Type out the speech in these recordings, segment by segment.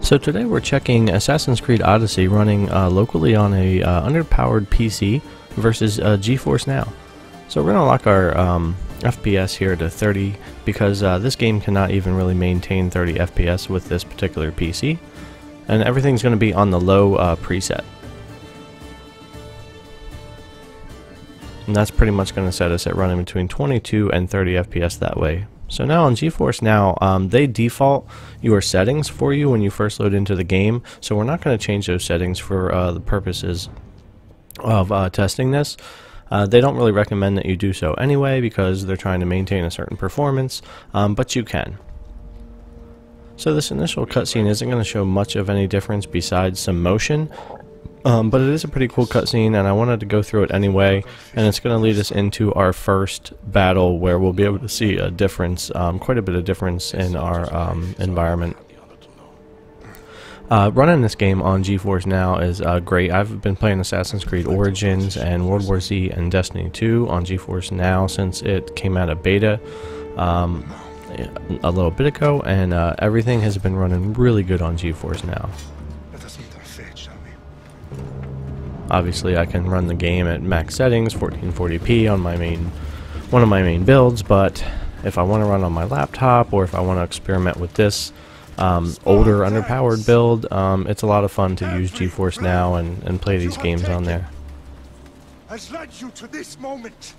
So today we're checking Assassin's Creed Odyssey running locally on a underpowered PC versus Geforce Now. So we're going to lock our FPS here to 30 because this game cannot even really maintain 30 FPS with this particular PC. And everything's going to be on the low preset. And that's pretty much going to set us at running between 22 and 30 FPS that way. So now on Geforce Now, they default your settings for you when you first load into the game. So we're not going to change those settings for the purposes of testing this. They don't really recommend that you do so anyway because they're trying to maintain a certain performance, but you can. So this initial cutscene isn't going to show much of any difference besides some motion. But it is a pretty cool cutscene, and I wanted to go through it anyway, and it's going to lead us into our first battle where we'll be able to see a difference, quite a bit of difference in our environment. Running this game on Geforce Now is great. I've been playing Assassin's Creed Origins and World War Z and Destiny 2 on Geforce Now since it came out of beta a little bit ago, and everything has been running really good on Geforce Now. Obviously, I can run the game at max settings, 1440p on one of my main builds, but if I want to run on my laptop or if I want to experiment with this older underpowered build, it's a lot of fun to use Geforce Now and play these games on there. Has led you to this moment.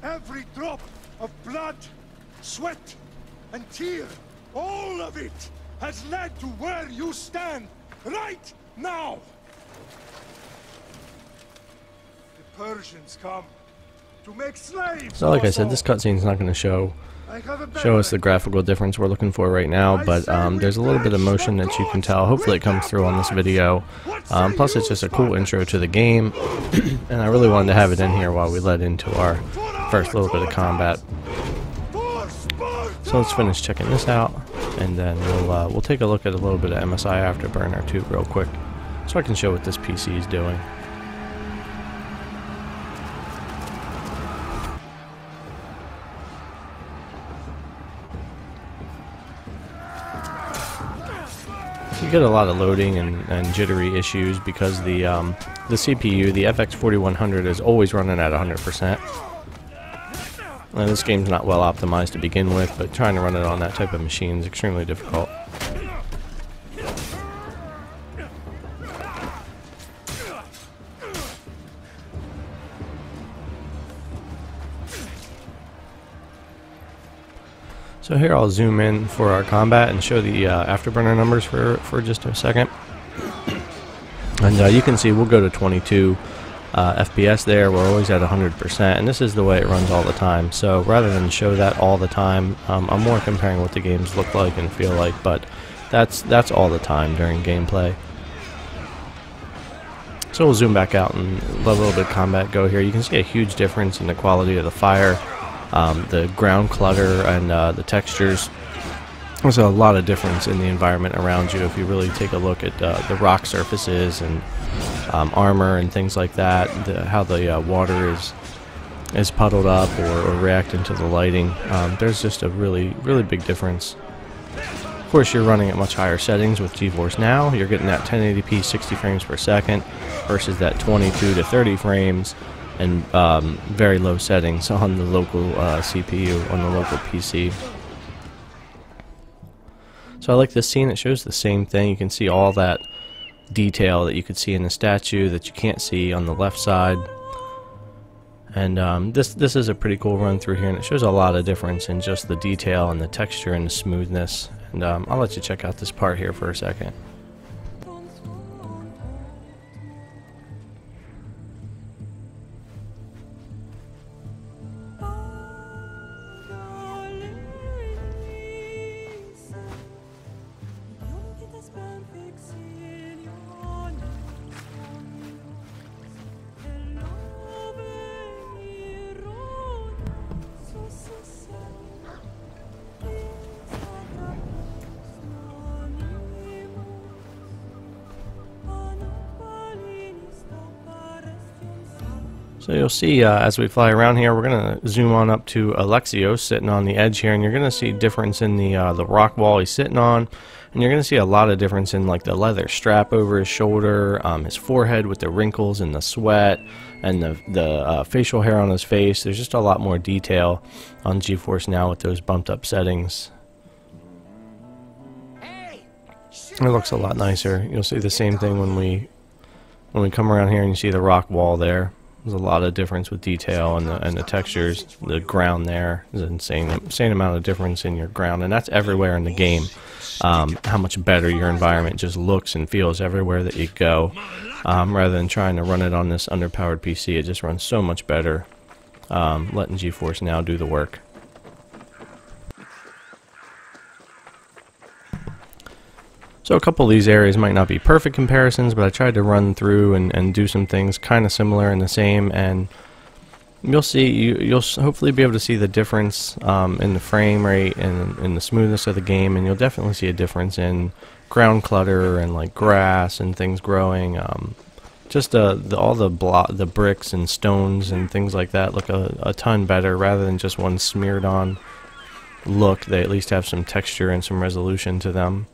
Every drop of blood, sweat, and tear, all of it has led to where you stand right now. Persians come to make slaves. So like I said, this cutscene is not going to show us the graphical difference we're looking for right now, but there's a little bit of motion that you can tell. Hopefully it comes through on this video. Plus it's just a cool intro to the game, and I really wanted to have it in here while we led into our first little bit of combat. So let's finish checking this out, and then we'll take a look at a little bit of MSI Afterburner too real quick, so I can show what this PC is doing. You get a lot of loading and jittery issues because the CPU, the FX4100, is always running at 100%. And this game's not well optimized to begin with, but trying to run it on that type of machine is extremely difficult. So here I'll zoom in for our combat and show the afterburner numbers for just a second. And you can see we'll go to 22 FPS there. We're always at 100%, and this is the way it runs all the time. So rather than show that all the time, I'm more comparing what the games look like and feel like, but that's all the time during gameplay. So we'll zoom back out and let a little bit of combat go here. You can see a huge difference in the quality of the fire. The ground clutter and the textures. There's a lot of difference in the environment around you if you really take a look at the rock surfaces and armor and things like that, how the water is puddled up or reacting to the lighting. There's just a really big difference. Of course, you're running at much higher settings with Geforce Now. You're getting that 1080p 60 frames per second versus that 22 to 30 frames and very low settings on the local CPU, on the local PC. So I like this scene. It shows the same thing. You can see all that detail that you could see in the statue that you can't see on the left side. And this is a pretty cool run through here, and it shows a lot of difference in just the detail and the texture and the smoothness. And I'll let you check out this part here for a second. So you'll see as we fly around here, we're going to zoom on up to Alexios sitting on the edge here, and you're going to see difference in the rock wall he's sitting on, and you're going to see a lot of difference in like the leather strap over his shoulder, his forehead with the wrinkles and the sweat, and the facial hair on his face. There's just a lot more detail on Geforce Now with those bumped up settings. It looks a lot nicer. You'll see the same thing when we come around here and you see the rock wall there. There's a lot of difference with detail and the textures. The ground there is insane amount of difference in your ground, and that's everywhere in the game. How much better your environment just looks and feels everywhere that you go, rather than trying to run it on this underpowered PC. It just runs so much better, letting Geforce Now do the work. So a couple of these areas might not be perfect comparisons, but I tried to run through and do some things kind of similar and the same, and you'll see, you'll hopefully be able to see the difference in the frame rate and in the smoothness of the game, and you'll definitely see a difference in ground clutter and like grass and things growing. Just all the bricks and stones and things like that look a ton better rather than just one smeared on look. They at least have some texture and some resolution to them.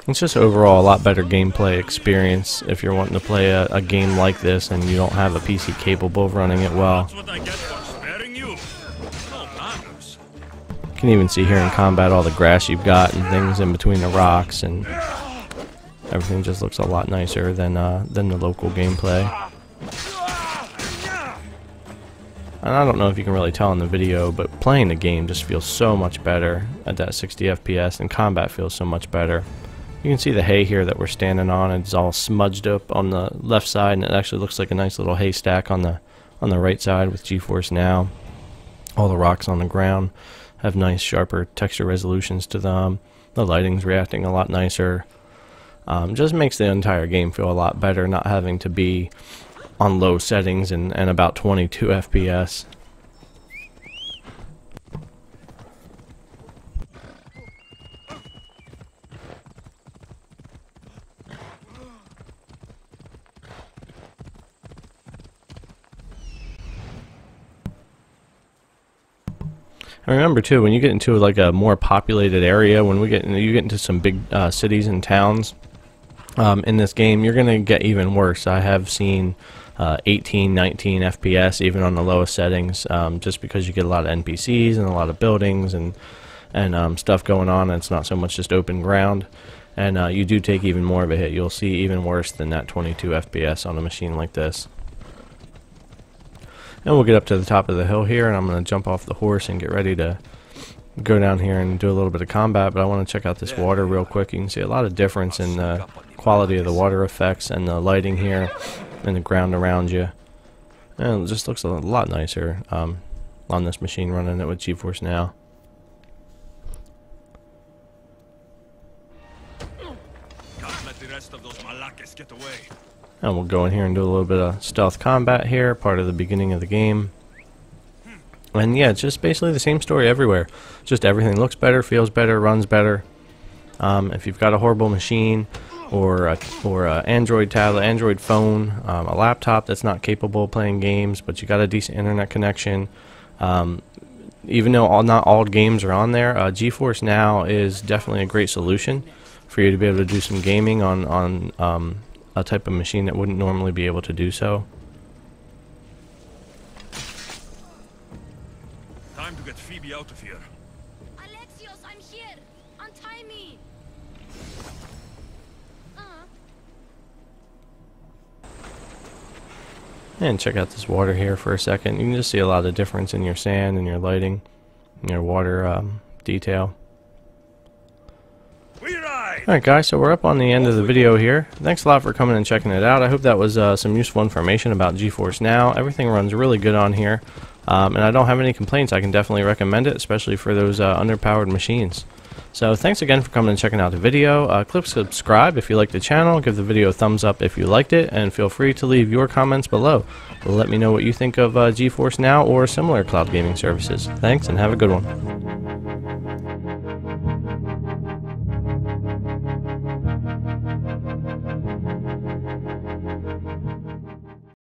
It's just overall a lot better gameplay experience if you're wanting to play a game like this and you don't have a PC capable of running it well. You can even see here in combat all the grass you've got and things in between the rocks, and everything just looks a lot nicer than the local gameplay. And I don't know if you can really tell in the video, but playing the game just feels so much better at that 60 FPS, and combat feels so much better. You can see the hay here that we're standing on. It's all smudged up on the left side, and it actually looks like a nice little haystack on the right side with Geforce Now. All the rocks on the ground have nice, sharper texture resolutions to them. The lighting's reacting a lot nicer. Just makes the entire game feel a lot better, not having to be on low settings and about 22 FPS. And remember too, when you get into like a more populated area, when you get into some big cities and towns in this game, you're gonna get even worse. I have seen 18, 19 FPS even on the lowest settings, just because you get a lot of NPCs and a lot of buildings and stuff going on, and it's not so much just open ground. And you do take even more of a hit. You'll see even worse than that 22 FPS on a machine like this. And we'll get up to the top of the hill here, and I'm going to jump off the horse and get ready to go down here and do a little bit of combat. But I want to check out this water real quick. You can see a lot of difference in the quality of the water effects and the lighting here and the ground around you. And it just looks a lot nicer on this machine running it with Geforce Now. Can't let the rest of those malakes get away. And we'll go in here and do a little bit of stealth combat here, part of the beginning of the game. And yeah, it's just basically the same story everywhere. Just everything looks better, feels better, runs better. If you've got a horrible machine or a Android tablet, Android phone, a laptop that's not capable of playing games, but you got a decent internet connection, even though not all games are on there, Geforce Now is definitely a great solution for you to be able to do some gaming on a type of machine that wouldn't normally be able to do so. Time to get Phoebe out of here. Alexios, I'm here. Untie me. And check out this water here for a second. You can just see a lot of difference in your sand and your lighting and your water detail. Alright guys, so we're up on the end of the video here. Thanks a lot for coming and checking it out. I hope that was some useful information about Geforce Now. Everything runs really good on here, and I don't have any complaints. I can definitely recommend it, especially for those underpowered machines. So thanks again for coming and checking out the video. Click subscribe if you like the channel, give the video a thumbs up if you liked it, and feel free to leave your comments below. Let me know what you think of Geforce Now or similar cloud gaming services. Thanks, and have a good one.